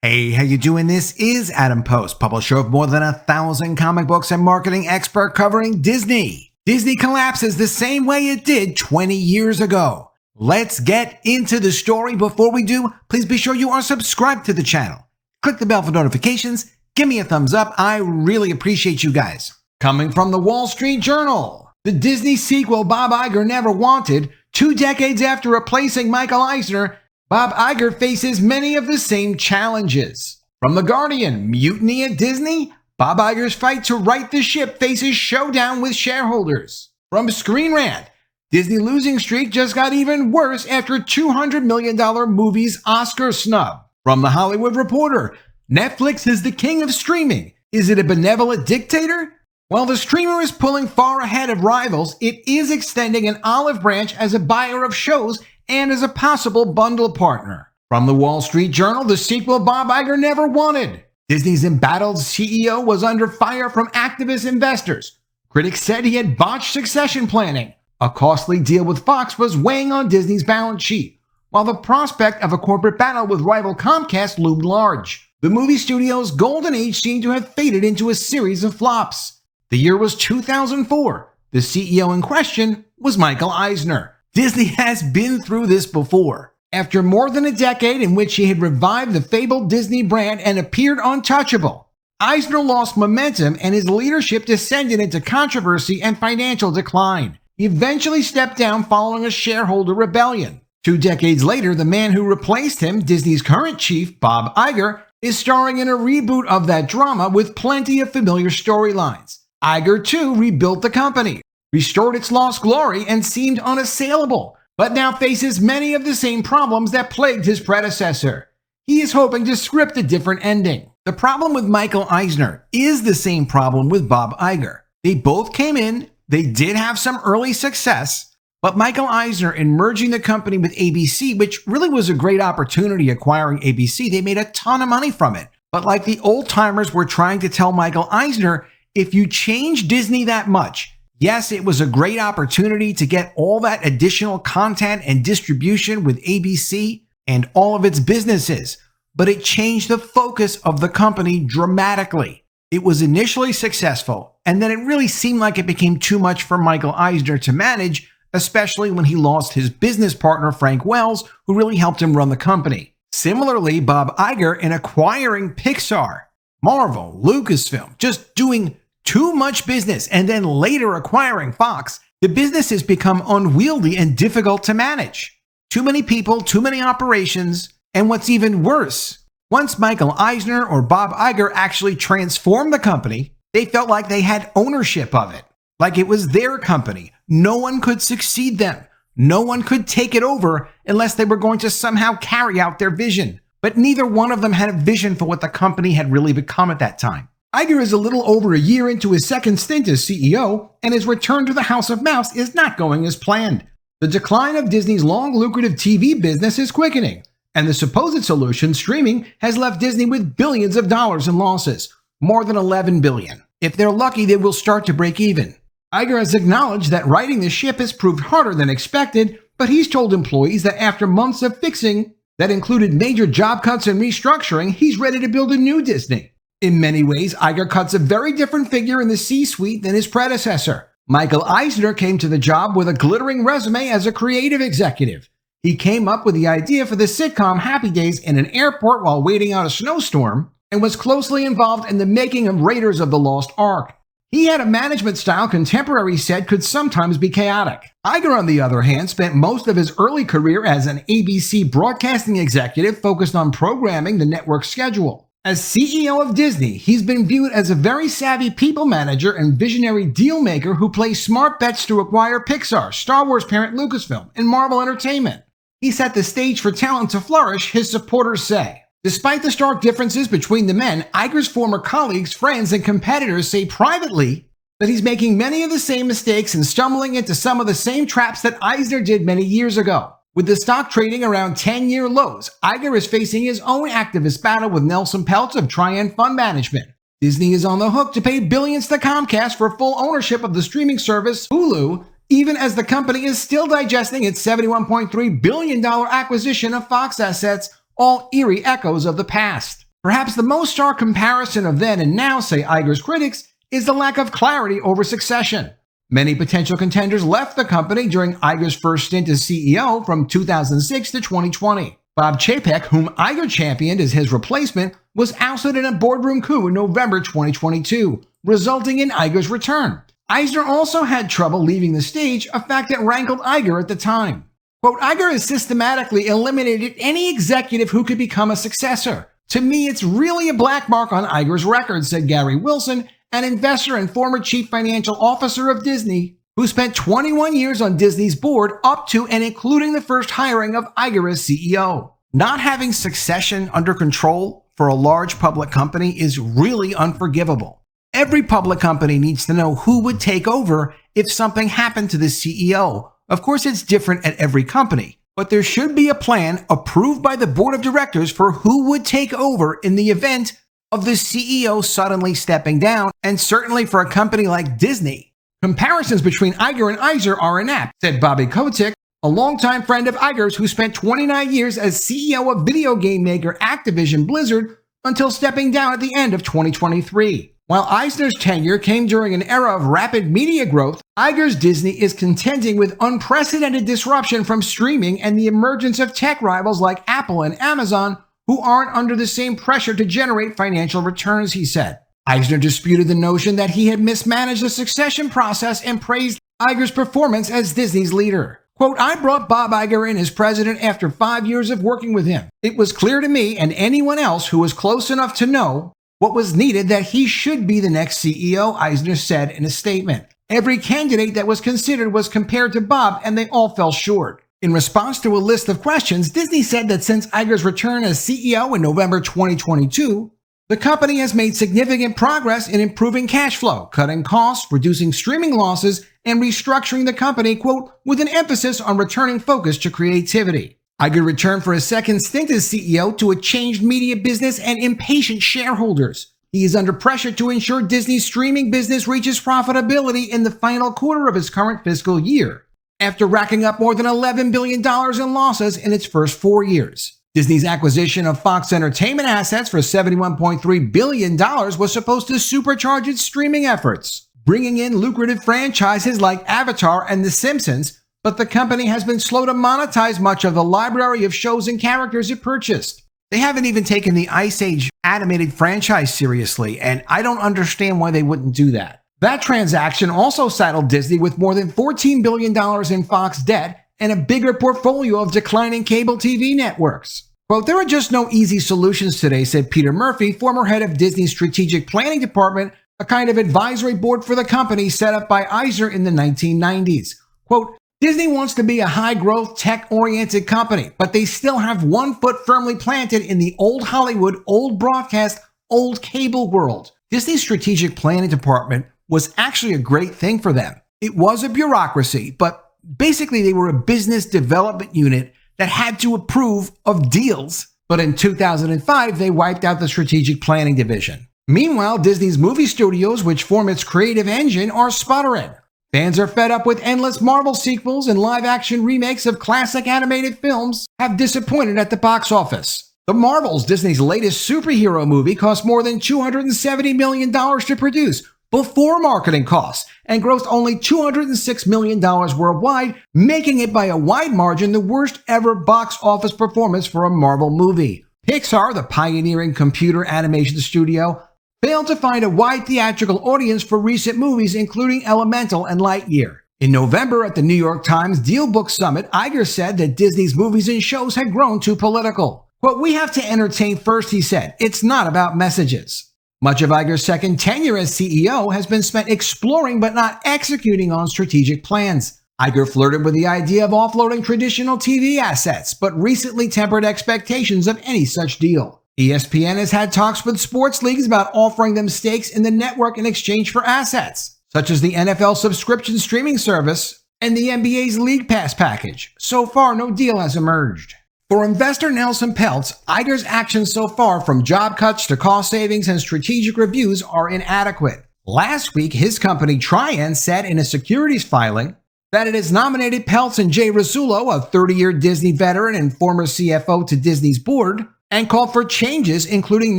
Hey, how you doing? This is Adam Post, publisher of more than 1,000 comic books and marketing expert covering Disney. Disney collapses the same way it did 20 years ago. Let's get into the story. Before we do, please be sure you are subscribed to the channel. Click the bell for notifications. Give me a thumbs up. I really appreciate you guys. Coming from the Wall Street Journal, the Disney sequel Bob Iger never wanted, 2 decades after replacing Michael Eisner, Bob Iger faces many of the same challenges. From The Guardian, mutiny at Disney? Bob Iger's fight to right the ship faces showdown with shareholders. From Screen Rant, Disney losing streak just got even worse after $200 million movie's Oscar snub. From The Hollywood Reporter, Netflix is the king of streaming. Is it a benevolent dictator? While the streamer is pulling far ahead of rivals, it is extending an olive branch as a buyer of shows and as a possible bundle partner. From the Wall Street Journal, the sequel Bob Iger never wanted. Disney's embattled CEO was under fire from activist investors. Critics said he had botched succession planning. A costly deal with Fox was weighing on Disney's balance sheet, while the prospect of a corporate battle with rival Comcast loomed large. The movie studio's golden age seemed to have faded into a series of flops. The year was 2004. The CEO in question was Michael Eisner. Disney has been through this before. After more than a decade in which he had revived the fabled Disney brand and appeared untouchable, Eisner lost momentum and his leadership descended into controversy and financial decline. He eventually stepped down following a shareholder rebellion. 2 decades later, the man who replaced him, Disney's current chief, Bob Iger, is starring in a reboot of that drama with plenty of familiar storylines. Iger, too, rebuilt the company, restored its lost glory, and seemed unassailable, but now faces many of the same problems that plagued his predecessor. He is hoping to script a different ending. The problem with Michael Eisner is the same problem with Bob Iger. They both came in, they did have some early success, but Michael Eisner, in merging the company with ABC, which really was a great opportunity acquiring ABC, they made a ton of money from it. But like the old timers were trying to tell Michael Eisner, if you change Disney that much, yes, it was a great opportunity to get all that additional content and distribution with ABC and all of its businesses, but it changed the focus of the company dramatically. It was initially successful, and then it really seemed like it became too much for Michael Eisner to manage, especially when he lost his business partner Frank Wells, who really helped him run the company. Similarly, Bob Iger, in acquiring Pixar, Marvel, Lucasfilm, just doing too much business, and then later acquiring Fox, the business has become unwieldy and difficult to manage. Too many people, too many operations, and what's even worse, once Michael Eisner or Bob Iger actually transformed the company, they felt like they had ownership of it, like it was their company. No one could succeed them. No one could take it over unless they were going to somehow carry out their vision. But neither one of them had a vision for what the company had really become at that time. Iger is a little over a year into his second stint as CEO, and his return to the House of Mouse is not going as planned. The decline of Disney's long-lucrative TV business is quickening, and the supposed solution, streaming, has left Disney with billions of dollars in losses, more than $11 billion. If they're lucky, they will start to break even. Iger has acknowledged that righting the ship has proved harder than expected, but he's told employees that after months of fixing that included major job cuts and restructuring, he's ready to build a new Disney. In many ways, Iger cuts a very different figure in the C-suite than his predecessor. Michael Eisner came to the job with a glittering resume as a creative executive. He came up with the idea for the sitcom Happy Days in an airport while waiting out a snowstorm, and was closely involved in the making of Raiders of the Lost Ark. He had a management style contemporaries said could sometimes be chaotic. Iger, on the other hand, spent most of his early career as an ABC broadcasting executive focused on programming the network's schedule. As CEO of Disney, he's been viewed as a very savvy people manager and visionary deal maker who plays smart bets to acquire Pixar, Star Wars parent Lucasfilm, and Marvel Entertainment. He set the stage for talent to flourish, his supporters say. Despite the stark differences between the men, Iger's former colleagues, friends, and competitors say privately that he's making many of the same mistakes and stumbling into some of the same traps that Eisner did many years ago. With the stock trading around 10-year lows, Iger is facing his own activist battle with Nelson Peltz of Trian Fund Management. Disney is on the hook to pay billions to Comcast for full ownership of the streaming service Hulu, even as the company is still digesting its $71.3 billion acquisition of Fox assets, all eerie echoes of the past. Perhaps the most stark comparison of then and now, say Iger's critics, is the lack of clarity over succession. Many potential contenders left the company during Iger's first stint as CEO from 2006 to 2020. Bob Chapek, whom Iger championed as his replacement, was ousted in a boardroom coup in November 2022, resulting in Iger's return. Eisner also had trouble leaving the stage, a fact that rankled Iger at the time. Quote, Iger has systematically eliminated any executive who could become a successor. To me, it's really a black mark on Iger's record, said Gary Wilson, an investor and former chief financial officer of Disney, who spent 21 years on Disney's board up to and including the first hiring of Iger as CEO. Not having succession under control for a large public company is really unforgivable. Every public company needs to know who would take over if something happened to the CEO. Of course, it's different at every company, but there should be a plan approved by the board of directors for who would take over in the event of the CEO suddenly stepping down, and certainly for a company like Disney. Comparisons between Iger and Eisner are inapt, said Bobby Kotick, a longtime friend of Iger's who spent 29 years as CEO of video game maker Activision Blizzard until stepping down at the end of 2023. While Eisner's tenure came during an era of rapid media growth, Iger's Disney is contending with unprecedented disruption from streaming and the emergence of tech rivals like Apple and Amazon, who aren't under the same pressure to generate financial returns, he said. Eisner disputed the notion that he had mismanaged the succession process and praised Iger's performance as Disney's leader. Quote, I brought Bob Iger in as president after 5 years of working with him. It was clear to me and anyone else who was close enough to know what was needed that he should be the next CEO, Eisner said in a statement. Every candidate that was considered was compared to Bob, and they all fell short. In response to a list of questions, Disney said that since Iger's return as CEO in November 2022, the company has made significant progress in improving cash flow, cutting costs, reducing streaming losses, and restructuring the company, quote, with an emphasis on returning focus to creativity. Iger returned for his second stint as CEO to a changed media business and impatient shareholders. He is under pressure to ensure Disney's streaming business reaches profitability in the final quarter of his current fiscal year, after racking up more than $11 billion in losses in its first 4 years. Disney's acquisition of Fox Entertainment assets for $71.3 billion was supposed to supercharge its streaming efforts, bringing in lucrative franchises like Avatar and The Simpsons, but the company has been slow to monetize much of the library of shows and characters it purchased. They haven't even taken the Ice Age animated franchise seriously, and I don't understand why they wouldn't do that. That transaction also saddled Disney with more than $14 billion in Fox debt and a bigger portfolio of declining cable TV networks. Quote, there are just no easy solutions today, said Peter Murphy, former head of Disney's strategic planning department, a kind of advisory board for the company set up by Iger in the 1990s. Quote, Disney wants to be a high-growth, tech-oriented company, but they still have one foot firmly planted in the old Hollywood, old broadcast, old cable world. Disney's strategic planning department was actually a great thing for them. It was a bureaucracy, but basically they were a business development unit that had to approve of deals. But in 2005, they wiped out the strategic planning division. Meanwhile, Disney's movie studios, which form its creative engine, are sputtering. Fans are fed up with endless Marvel sequels, and live-action remakes of classic animated films have disappointed at the box office. The Marvels, Disney's latest superhero movie, cost more than $270 million to produce before marketing costs and grossed only $206 million worldwide, making it by a wide margin the worst ever box office performance for a Marvel movie. Pixar, the pioneering computer animation studio, failed to find a wide theatrical audience for recent movies, including Elemental and Lightyear. In November at the New York Times DealBook Summit, Iger said that Disney's movies and shows had grown too political. Quote, we have to entertain first, he said. It's not about messages. Much of Iger's second tenure as CEO has been spent exploring but not executing on strategic plans. Iger flirted with the idea of offloading traditional TV assets, but recently tempered expectations of any such deal. ESPN has had talks with sports leagues about offering them stakes in the network in exchange for assets, such as the NFL subscription streaming service and the NBA's League Pass package. So far, no deal has emerged. For investor Nelson Peltz, Iger's actions so far, from job cuts to cost savings and strategic reviews, are inadequate. Last week, his company Trian said in a securities filing that it has nominated Peltz and Jay Rasulo, a 30-year Disney veteran and former CFO, to Disney's board. and called for changes, including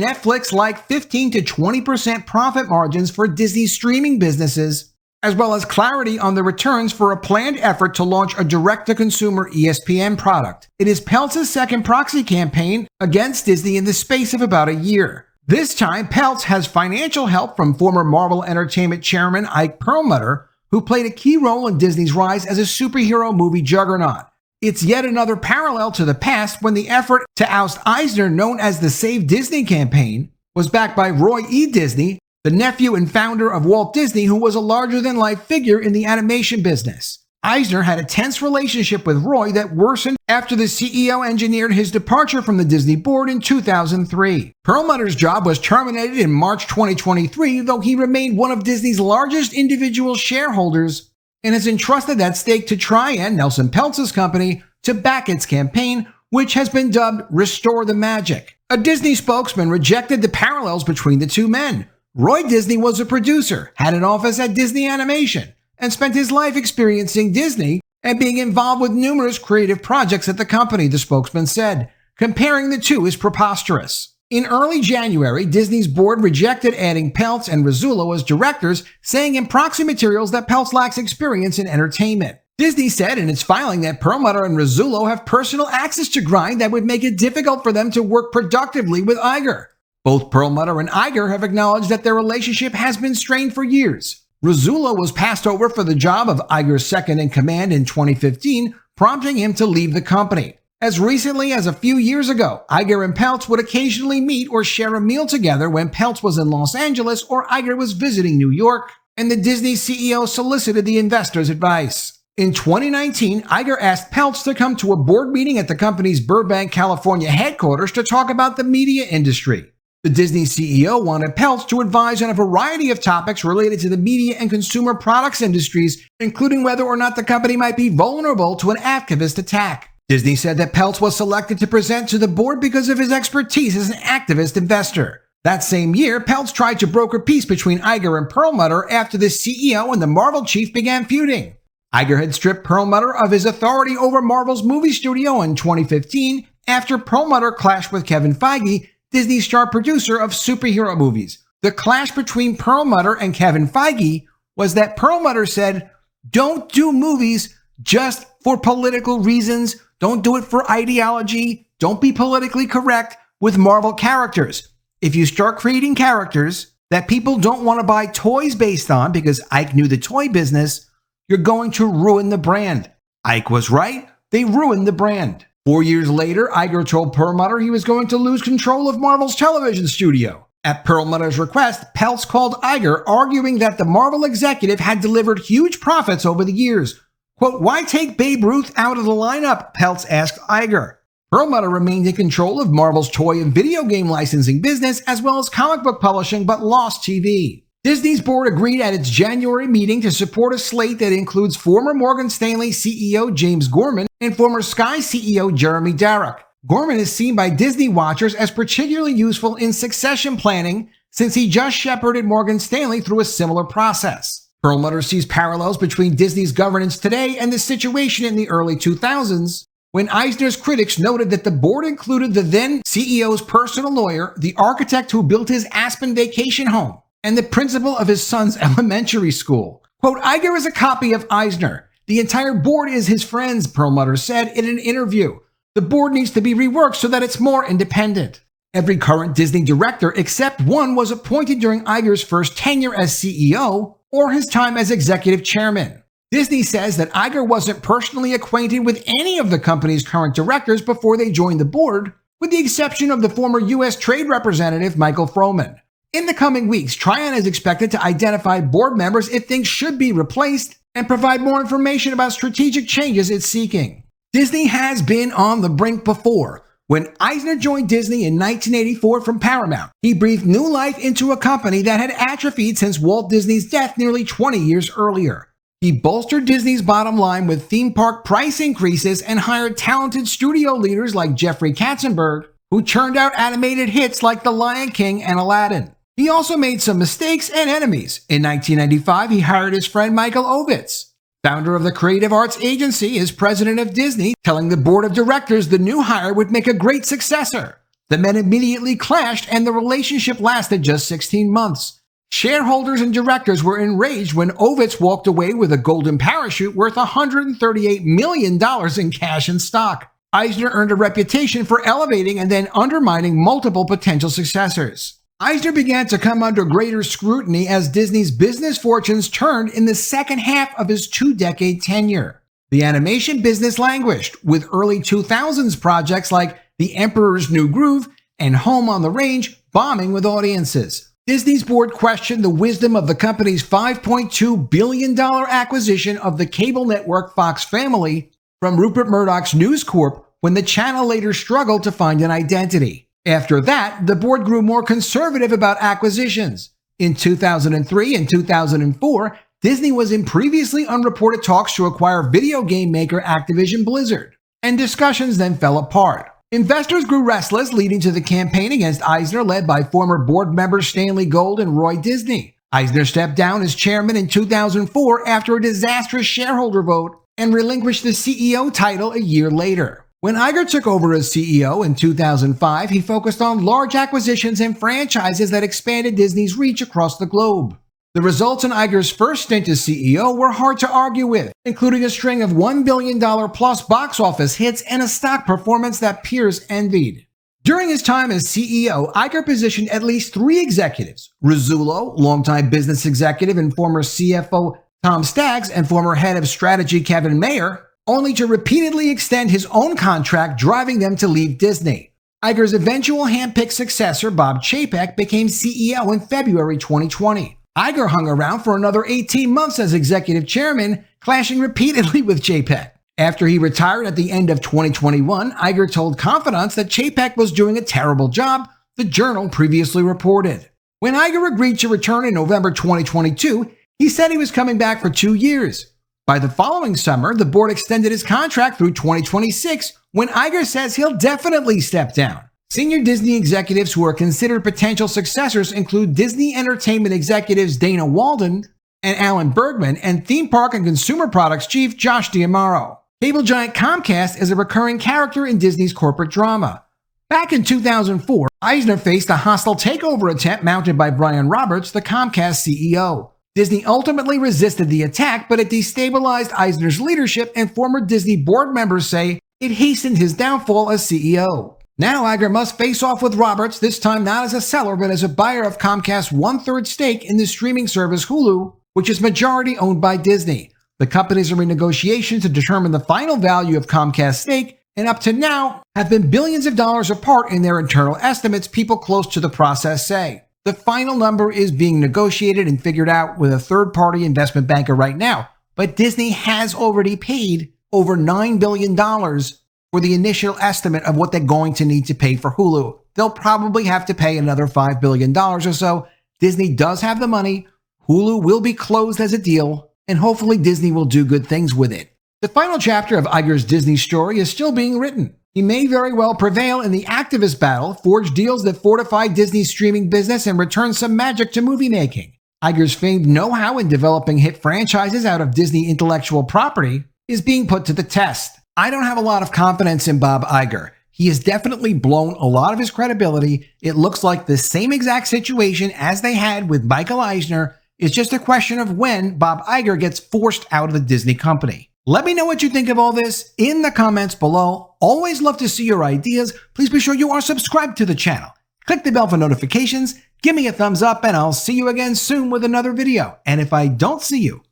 Netflix like 15 to 20% profit margins for Disney's streaming businesses, as well as clarity on the returns for a planned effort to launch a direct-to-consumer ESPN product. It is Peltz's second proxy campaign against Disney in the space of about a year. This time, Peltz has financial help from former Marvel Entertainment chairman Ike Perlmutter, who played a key role in Disney's rise as a superhero movie juggernaut. It's yet another parallel to the past when the effort to oust Eisner, known as the Save Disney campaign, was backed by Roy E. Disney, the nephew and founder of Walt Disney, who was a larger-than-life figure in the animation business. Eisner had a tense relationship with Roy that worsened after the CEO engineered his departure from the Disney board in 2003. Perlmutter's job was terminated in March 2023, though he remained one of Disney's largest individual shareholders and has entrusted that stake to Trian, Nelson Peltz's company, to back its campaign, which has been dubbed Restore the Magic. A Disney spokesman rejected the parallels between the two men. Roy Disney was a producer, had an office at Disney Animation, and spent his life experiencing Disney and being involved with numerous creative projects at the company, the spokesman said. Comparing the two is preposterous. In early January, Disney's board rejected adding Peltz and Rizzullo as directors, saying in proxy materials that Peltz lacks experience in entertainment. Disney said in its filing that Perlmutter and Rizzullo have personal access to Grind that would make it difficult for them to work productively with Iger. Both Perlmutter and Iger have acknowledged that their relationship has been strained for years. Rizzullo was passed over for the job of Iger's second-in-command in 2015, prompting him to leave the company. As recently as a few years ago, Iger and Peltz would occasionally meet or share a meal together when Peltz was in Los Angeles or Iger was visiting New York, and the Disney CEO solicited the investors' advice. In 2019, Iger asked Peltz to come to a board meeting at the company's Burbank, California headquarters to talk about the media industry. The Disney CEO wanted Peltz to advise on a variety of topics related to the media and consumer products industries, including whether or not the company might be vulnerable to an activist attack. Disney said that Peltz was selected to present to the board because of his expertise as an activist investor. That same year, Peltz tried to broker peace between Iger and Perlmutter after the CEO and the Marvel chief began feuding. Iger had stripped Perlmutter of his authority over Marvel's movie studio in 2015 after Perlmutter clashed with Kevin Feige, Disney's star producer of superhero movies. The clash between Perlmutter and Kevin Feige was that Perlmutter said, "Don't do movies just for political reasons. Don't do it for ideology. Don't be politically correct with Marvel characters. If you start creating characters that people don't want to buy toys based on because Ike knew the toy business, you're going to ruin the brand." Ike was right. They ruined the brand. 4 years later, Iger told Perlmutter he was going to lose control of Marvel's television studio. At Perlmutter's request, Peltz called Iger, arguing that the Marvel executive had delivered huge profits over the years. Quote, "Why take Babe Ruth out of the lineup?" Peltz asked Iger. Perlmutter remained in control of Marvel's toy and video game licensing business, as well as comic book publishing, but lost TV. Disney's board agreed at its January meeting to support a slate that includes former Morgan Stanley CEO James Gorman and former Sky CEO Jeremy Darroch. Gorman is seen by Disney watchers as particularly useful in succession planning since he just shepherded Morgan Stanley through a similar process. Perlmutter sees parallels between Disney's governance today and the situation in the early 2000s, when Eisner's critics noted that the board included the then CEO's personal lawyer, the architect who built his Aspen vacation home, and the principal of his son's elementary school. Quote, "Iger is a copy of Eisner. The entire board is his friends," Perlmutter said in an interview. "The board needs to be reworked so that it's more independent." Every current Disney director except one was appointed during Iger's first tenure as CEO or his time as executive chairman. Disney says that Iger wasn't personally acquainted with any of the company's current directors before they joined the board, with the exception of the former U.S. Trade Representative Michael Froman. In the coming weeks, Trian is expected to identify board members it thinks should be replaced and provide more information about strategic changes it's seeking. Disney has been on the brink before. When Eisner joined Disney in 1984 from Paramount, he breathed new life into a company that had atrophied since Walt Disney's death nearly 20 years earlier. He bolstered Disney's bottom line with theme park price increases and hired talented studio leaders like Jeffrey Katzenberg, who churned out animated hits like The Lion King and Aladdin. He also made some mistakes and enemies. In 1995, he hired his friend Michael Ovitz, founder of the creative arts agency, as president of Disney, telling the board of directors the new hire would make a great successor. The men immediately clashed and the relationship lasted just 16 months. Shareholders and directors were enraged when Ovitz walked away with a golden parachute worth $138 million in cash and stock. Eisner earned a reputation for elevating and then undermining multiple potential successors. Eisner began to come under greater scrutiny as Disney's business fortunes turned in the second half of his two-decade tenure. The animation business languished, with early 2000s projects like The Emperor's New Groove and Home on the Range bombing with audiences. Disney's board questioned the wisdom of the company's $5.2 billion acquisition of the cable network Fox Family from Rupert Murdoch's News Corp when the channel later struggled to find an identity. After that, the board grew more conservative about acquisitions. In 2003 and 2004, Disney was in previously unreported talks to acquire video game maker Activision Blizzard, and discussions then fell apart. Investors grew restless, leading to the campaign against Eisner led by former board members Stanley Gold and Roy Disney. Eisner stepped down as chairman in 2004 after a disastrous shareholder vote and relinquished the CEO title a year later. When Iger took over as CEO in 2005, he focused on large acquisitions and franchises that expanded Disney's reach across the globe. The results in Iger's first stint as CEO were hard to argue with, including a string of $1 billion plus box office hits and a stock performance that peers envied. During his time as CEO, Iger positioned at least three executives: Rizzullo, longtime business executive and former CFO Tom Staggs, and former head of strategy Kevin Mayer, only to repeatedly extend his own contract, driving them to leave Disney. Iger's eventual handpicked successor, Bob Chapek, became CEO in February 2020. Iger hung around for another 18 months as executive chairman, clashing repeatedly with Chapek. After he retired at the end of 2021, Iger told confidants that Chapek was doing a terrible job, the Journal previously reported. When Iger agreed to return in November 2022, he said he was coming back for 2 years. By the following summer, the board extended his contract through 2026, when Iger says he'll definitely step down. Senior Disney executives who are considered potential successors include Disney Entertainment executives Dana Walden and Alan Bergman, and theme park and consumer products chief Josh D'Amaro. Cable giant Comcast is a recurring character in Disney's corporate drama. Back in 2004, Eisner faced a hostile takeover attempt mounted by Brian Roberts, the Comcast CEO. Disney ultimately resisted the attack, but it destabilized Eisner's leadership, and former Disney board members say it hastened his downfall as CEO. Now Iger must face off with Roberts, this time not as a seller but as a buyer of Comcast's 1/3 stake in the streaming service Hulu, which is majority owned by Disney. The companies are in negotiation to determine the final value of Comcast's stake, and up to now have been billions of dollars apart in their internal estimates, people close to the process say. The final number is being negotiated and figured out with a third-party investment banker right now, but Disney has already paid over $9 billion for the initial estimate of what they're going to need to pay for Hulu. They'll probably have to pay another $5 billion or so. Disney does have the money. Hulu will be closed as a deal, and hopefully Disney will do good things with it. The final chapter of Iger's Disney story is still being written. He may very well prevail in the activist battle, forge deals that fortify Disney's streaming business, and return some magic to movie making. Iger's famed know-how in developing hit franchises out of Disney intellectual property is being put to the test. I don't have a lot of confidence in Bob Iger. He has definitely blown a lot of his credibility. It looks like the same exact situation as they had with Michael Eisner. It's just a question of when Bob Iger gets forced out of the Disney company. Let me know what you think of all this in the comments below. Always love to see your ideas. Please be sure you are subscribed to the channel. Click the bell for notifications. Give me a thumbs up, and I'll see you again soon with another video. And if I don't see you,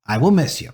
I will miss you.